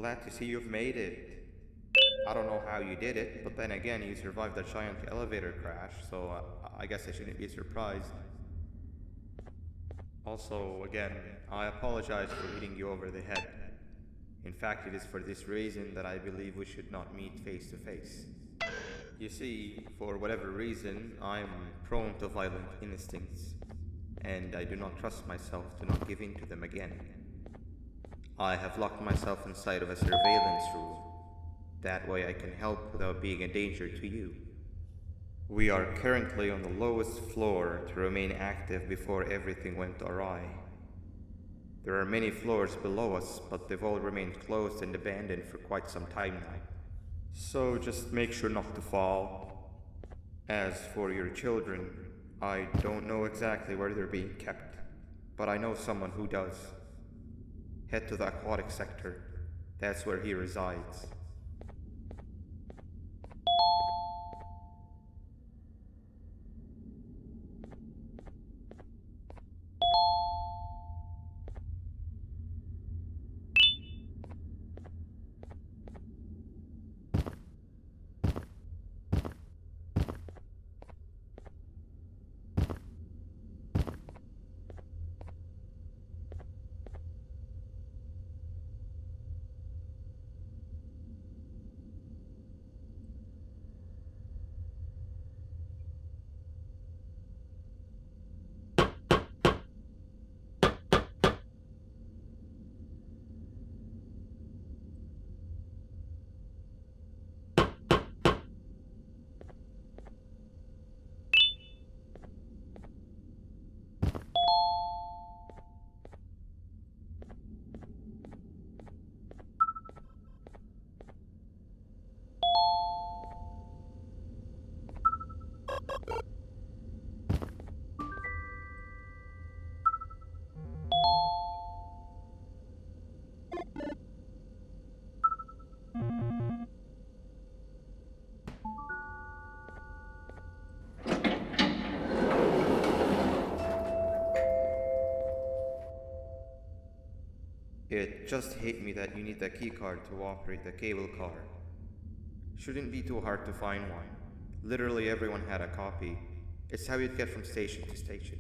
Glad to see you've made it. I don't know how you did it, but then again, you survived the giant elevator crash, so I guess I shouldn't be surprised. Also, again, I apologize for hitting you over the head. In fact, it is for this reason that I believe we should not meet face to face. You see, for whatever reason, I am prone to violent instincts, and I do not trust myself to not give in to them again. I have locked myself inside of a surveillance room. That way I can help without being a danger to you. We are currently on the lowest floor to remain active before everything went awry. There are many floors below us, but they've all remained closed and abandoned for quite some time now. So just make sure not to fall. As for your children, I don't know exactly where they're being kept, but I know someone who does. Head to the aquatic sector. That's where he resides. It just hit me that you need the keycard to operate the cable car. Shouldn't be too hard to find one. Literally everyone had a copy. It's how you'd get from station to station.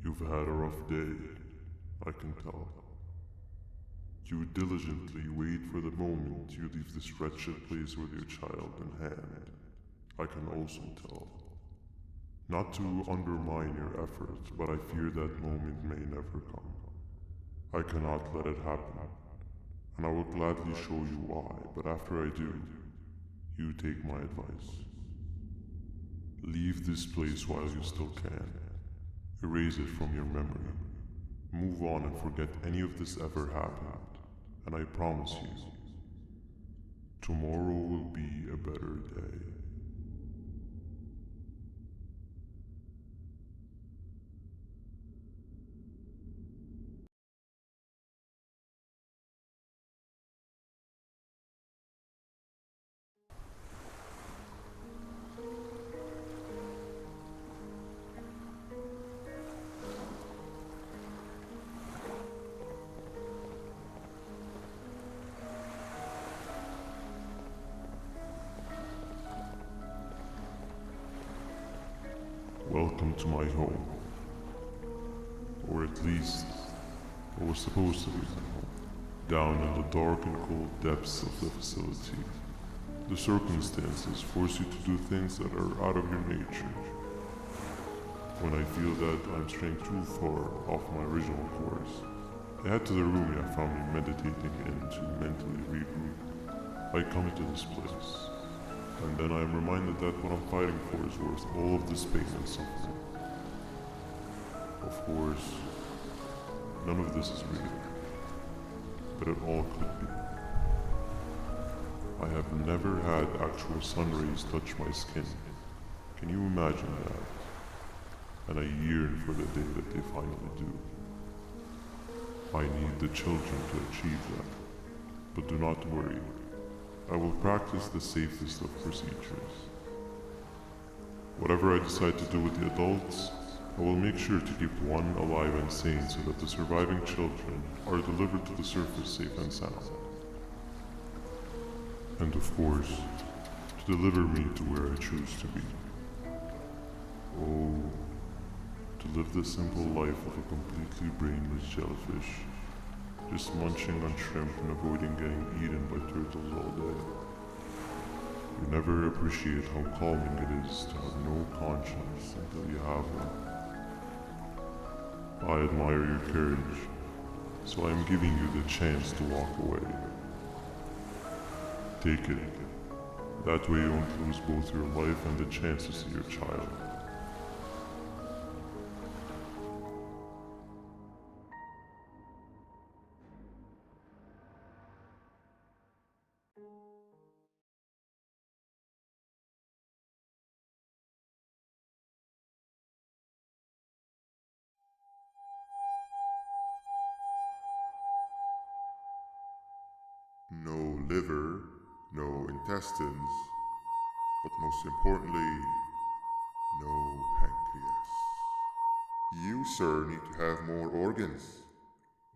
You've had a rough day, I can tell. You diligently wait for the moment you leave this wretched place with your child in hand. I can also tell. Not to undermine your efforts, but I fear that moment may never come. I cannot let it happen, and I will gladly show you why, but after I do, you take my advice. Leave this place while you still can. Erase it from your memory. Move on and forget any of this ever happened. And I promise you, tomorrow will be a better day. Welcome to my home. Or at least, what was supposed to be my home. Down in the dark and cold depths of the facility, the circumstances force you to do things that are out of your nature. When I feel that I'm straying too far off my original course, I head to the room you found me meditating in to mentally regroup. I come into this place, and then I am reminded that what I'm fighting for is worth all of this pain and suffering. Of course, none of this is real, but it all could be. I have never had actual sun rays touch my skin. Can you imagine that? And I yearn for the day that they finally do. I need the children to achieve that, but do not worry. I will practice the safest of procedures. Whatever I decide to do with the adults, I will make sure to keep one alive and sane so that the surviving children are delivered to the surface safe and sound. And of course, to deliver me to where I choose to be. Oh, to live the simple life of a completely brainless jellyfish, just munching on shrimp and avoiding getting eaten by turtles all day. You never appreciate how calming it is to have no conscience until you have one. I admire your courage, so I am giving you the chance to walk away. Take it. That way you won't lose both your life and the chance to see your child. No liver, no intestines, but most importantly, no pancreas. You, sir, need to have more organs.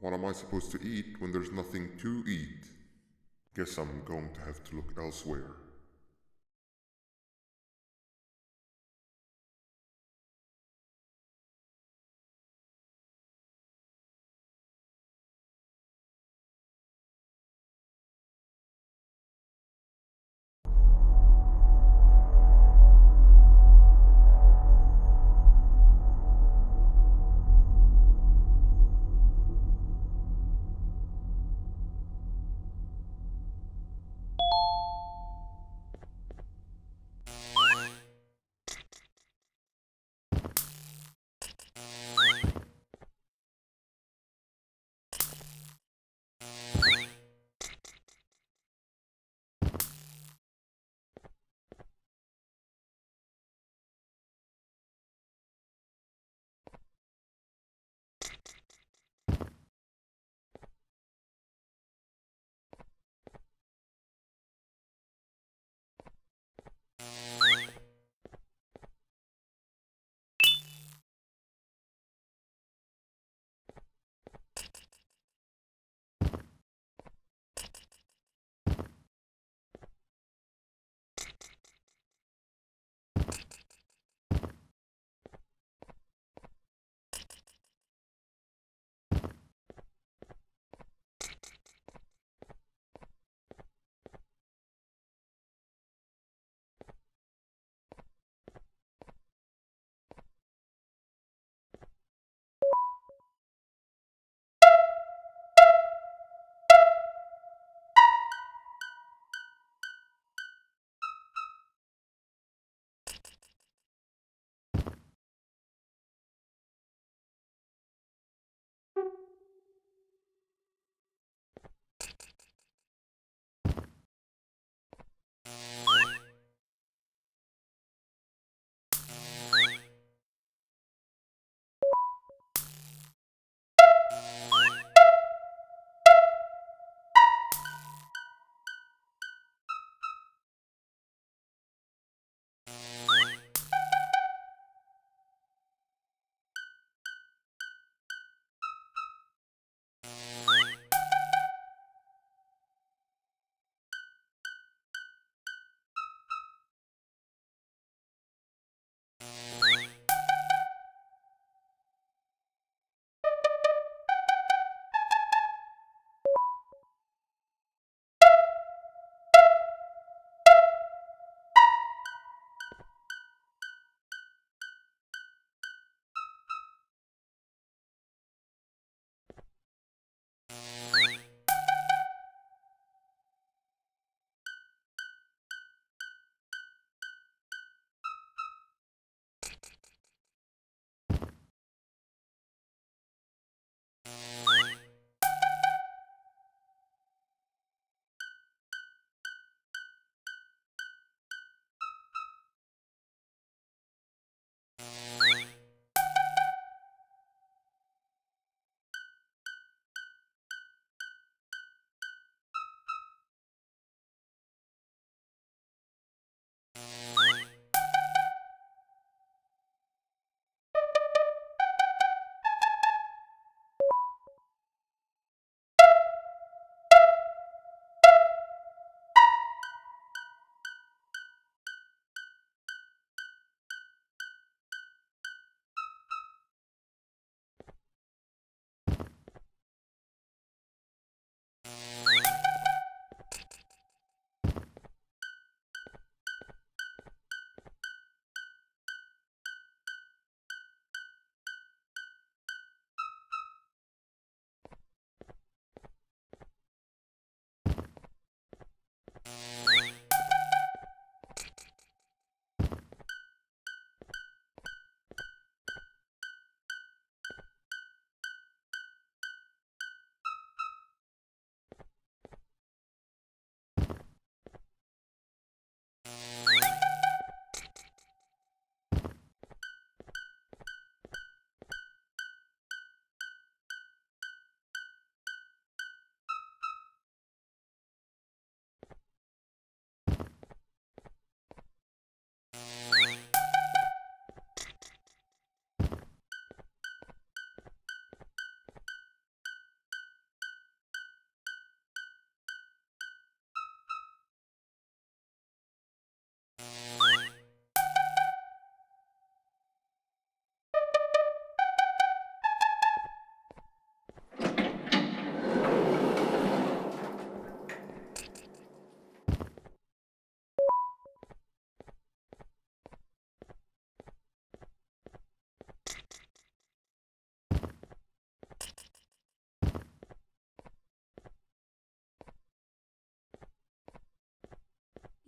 What am I supposed to eat when there's nothing to eat? Guess I'm going to have to look elsewhere.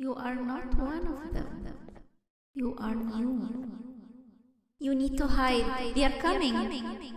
You are not one of them. You are new. You need to hide. They are coming.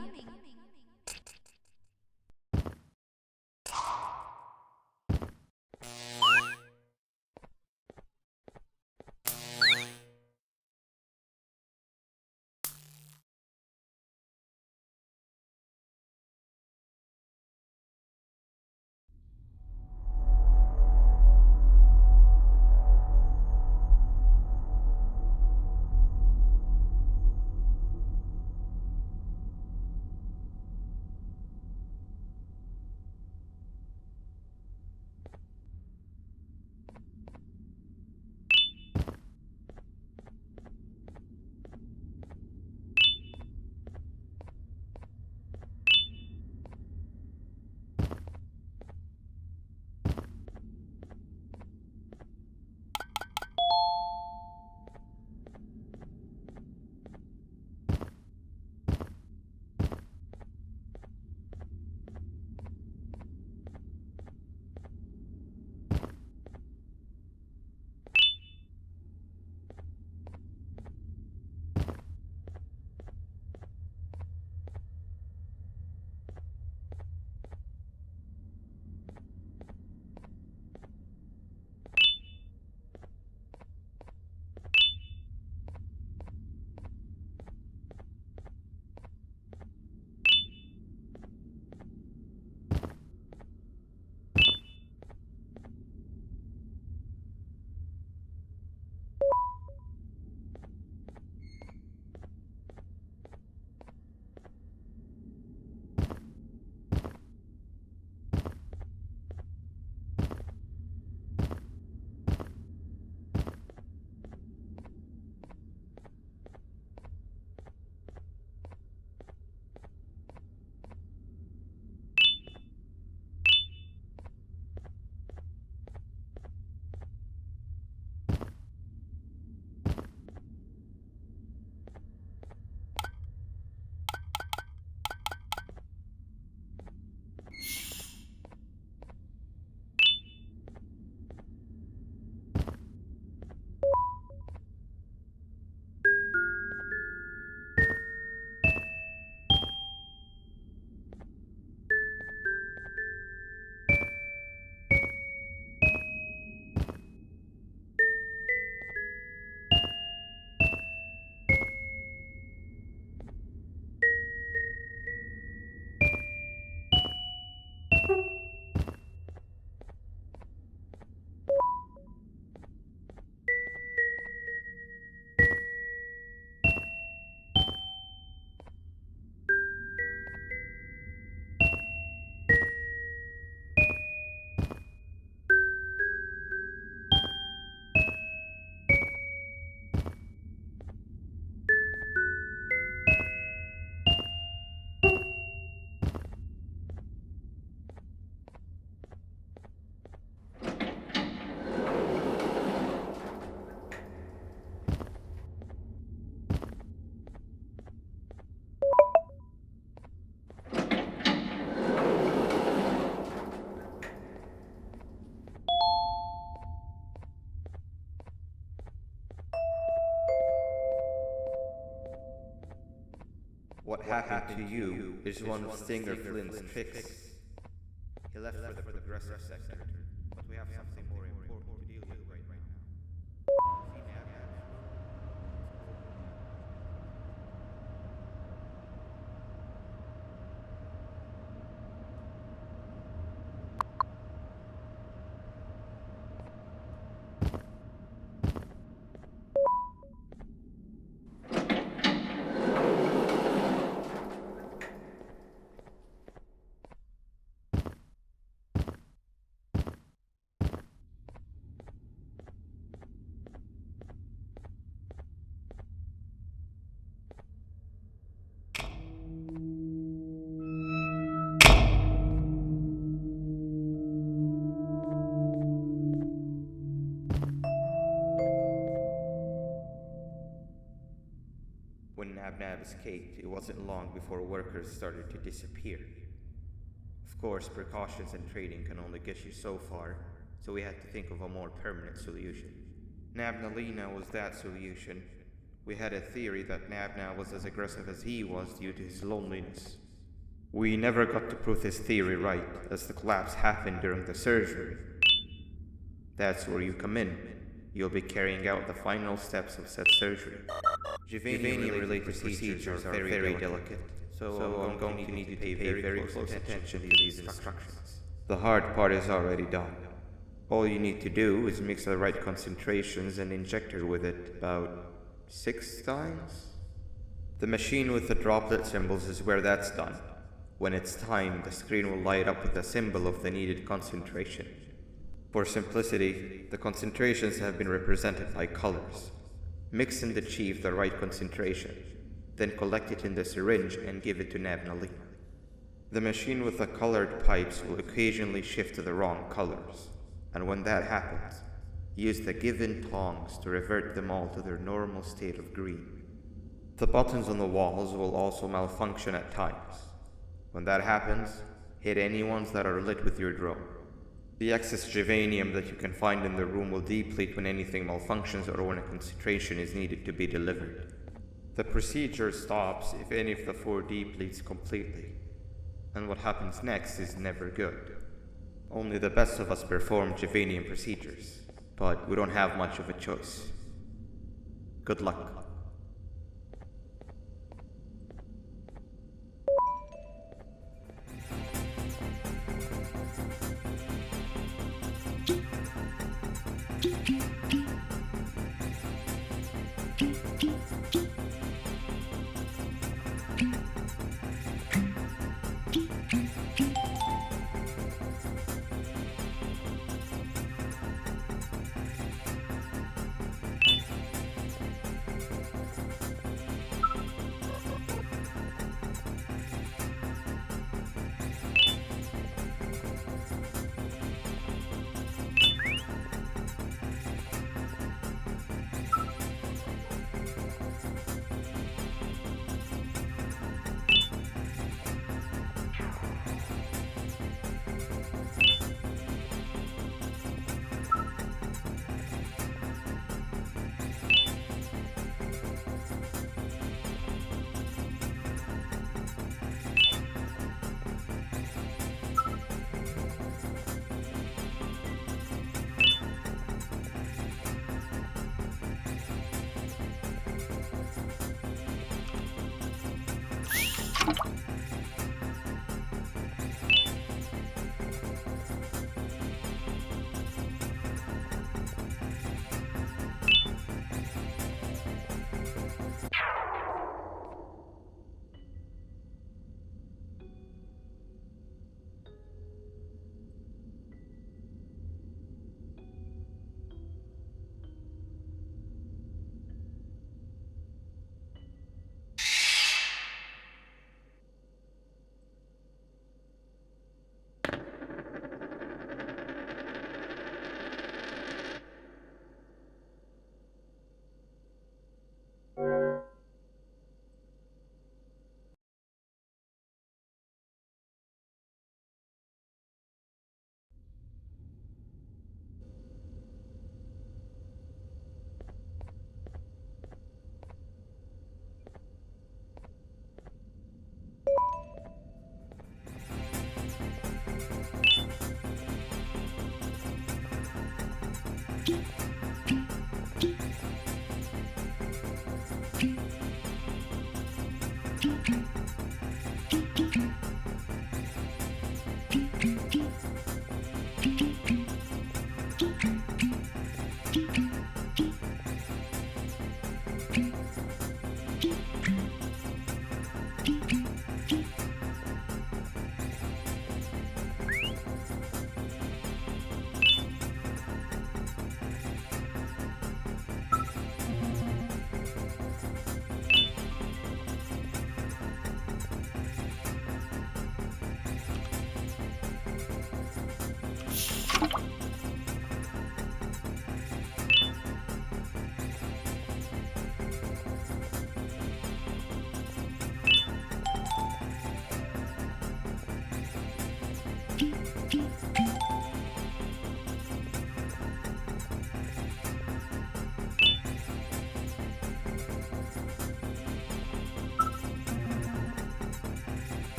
What happened to you is one of Stinger Flynn's tricks. He left for the progressive sector, but we have something more important to deal with right now. When Nab escaped, it wasn't long before workers started to disappear. Of course, precautions and trading can only get you so far, so we had to think of a more permanent solution. Nabnalina was that solution. We had a theory that Nabna was as aggressive as he was due to his loneliness. We never got to prove this theory right, as the collapse happened during the surgery. That's where you come in. You'll be carrying out the final steps of said surgery. Jivanium-related procedures are very delicate, so I'm going to need to pay very close attention to these instructions. The hard part is already done. All you need to do is mix the right concentrations and inject her with it about 6 times. The machine with the droplet symbols is where that's done. When it's time, the screen will light up with the symbol of the needed concentration. For simplicity, the concentrations have been represented by colors. Mix and achieve the right concentration, then collect it in the syringe and give it to Nabnalina. The machine with the colored pipes will occasionally shift to the wrong colors, and when that happens, use the given tongs to revert them all to their normal state of green. The buttons on the walls will also malfunction at times. When that happens, hit any ones that are lit with your drone. The excess Jivanium that you can find in the room will deplete when anything malfunctions or when a concentration is needed to be delivered. The procedure stops if any of the 4 depletes completely, and what happens next is never good. Only the best of us perform Jivanium procedures, but we don't have much of a choice. Good luck.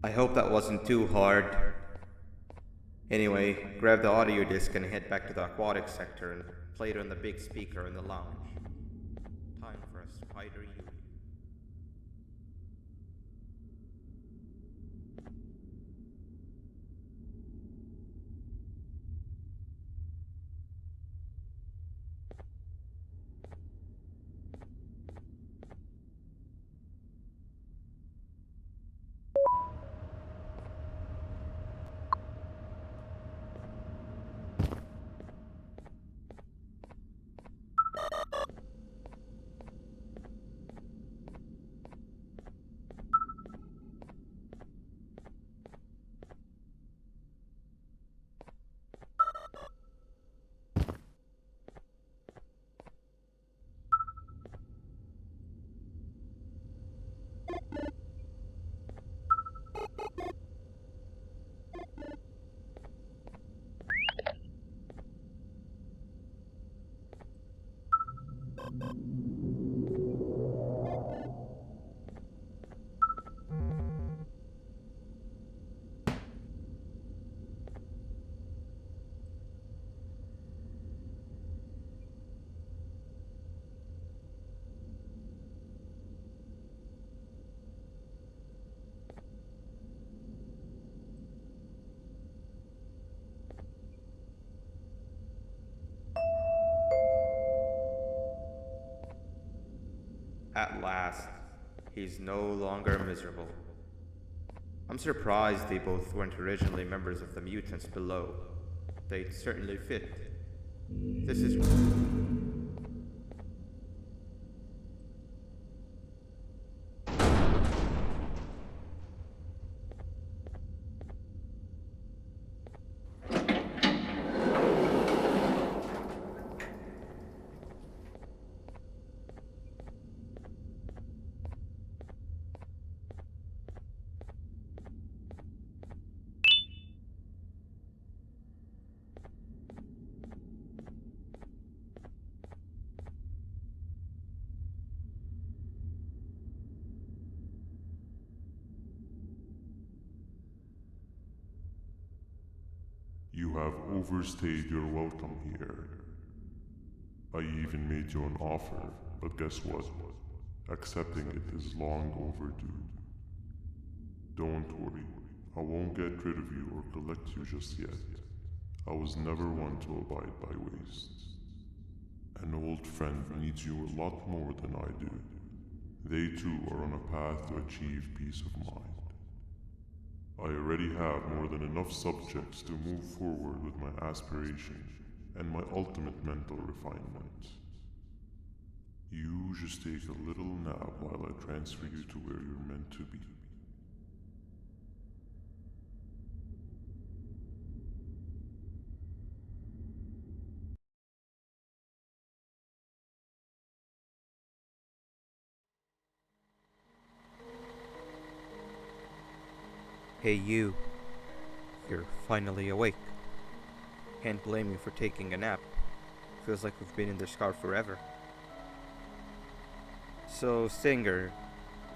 I hope that wasn't too hard. Anyway, grab the audio disc and head back to the aquatic sector and play it on the big speaker in the lounge. Time for a spider Yeyyyyy. At last, he's no longer miserable. I'm surprised they both weren't originally members of the mutants below. They'd certainly fit. This is... You have overstayed your welcome here. I even made you an offer, but guess what? Accepting it is long overdue. Don't worry, I won't get rid of you or collect you just yet. I was never one to abide by waste. An old friend needs you a lot more than I do. They too are on a path to achieve peace of mind. I already have more than enough subjects to move forward with my aspiration and my ultimate mental refinement. You just take a little nap while I transfer you to where you're meant to be. Hey you. You're finally awake. Can't blame you for taking a nap. Feels like we've been in this car forever. So, Stinger,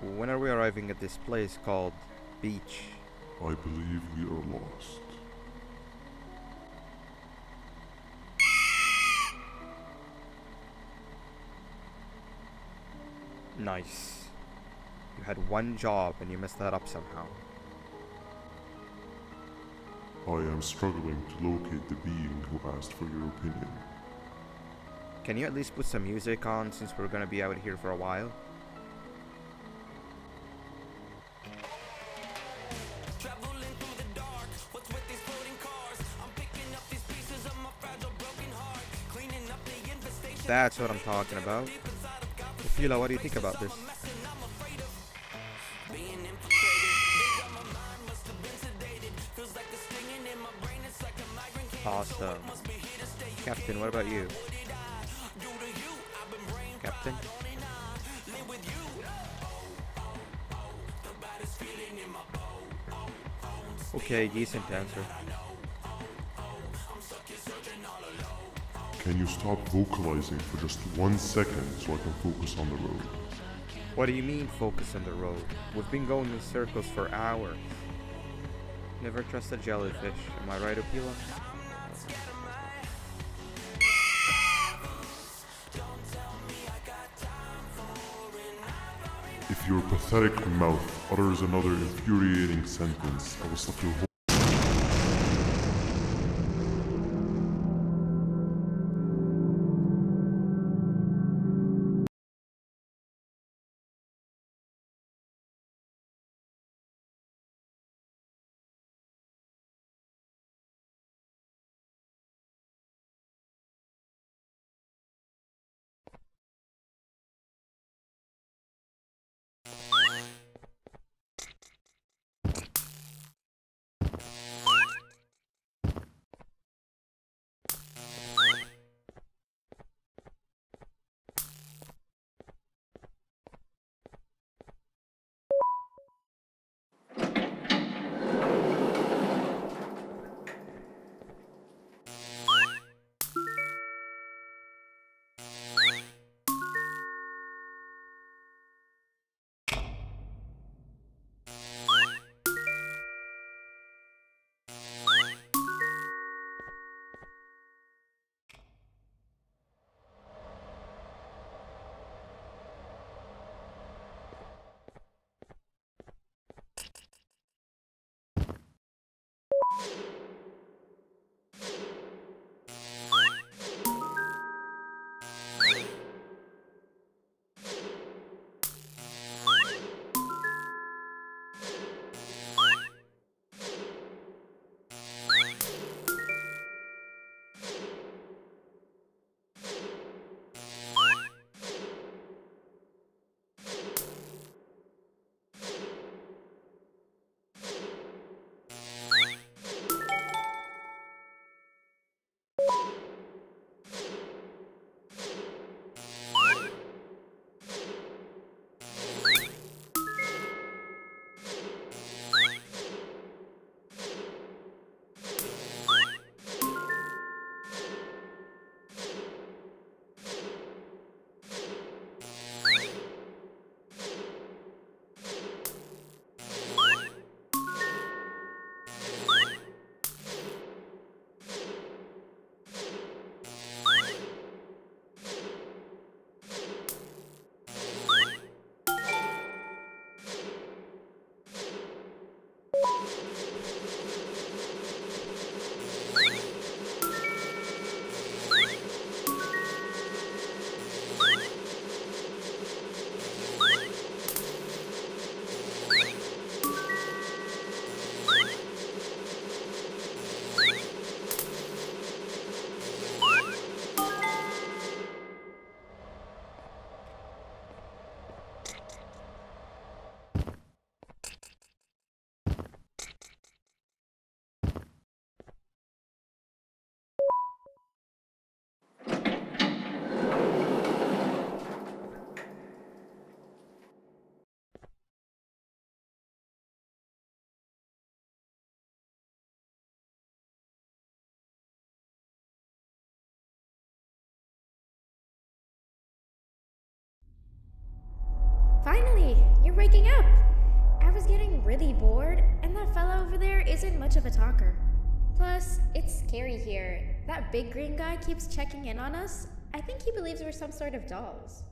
when are we arriving at this place called Beach? I believe we are lost. Nice. You had one job and you messed that up somehow. I am struggling to locate the being who asked for your opinion. Can you at least put some music on since we're gonna be out here for a while? That's what I'm talking about. Ophelia, what do you think about this? Awesome. Captain, what about you? Captain? Okay, decent answer. Can you stop vocalizing for just 1 second so I can focus on the road? What do you mean focus on the road? We've been going in circles for hours. Never trust a jellyfish, am I right, Ophelia? If your pathetic mouth utters another infuriating sentence, I will slap your whole Finally, you're waking up! I was getting really bored, and that fella over there isn't much of a talker. Plus, it's scary here. That big green guy keeps checking in on us. I think he believes we're some sort of dolls.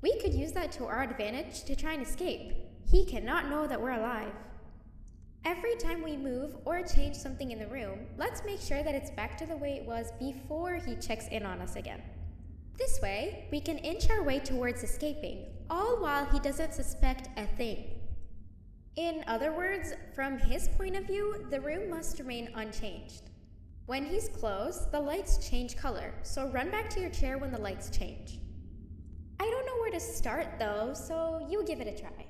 We could use that to our advantage to try and escape. He cannot know that we're alive. Every time we move or change something in the room, let's make sure that it's back to the way it was before he checks in on us again. This way, we can inch our way towards escaping, all while he doesn't suspect a thing. In other words, from his point of view, the room must remain unchanged. When he's close, the lights change color, so run back to your chair when the lights change. I don't know where to start though, so you give it a try.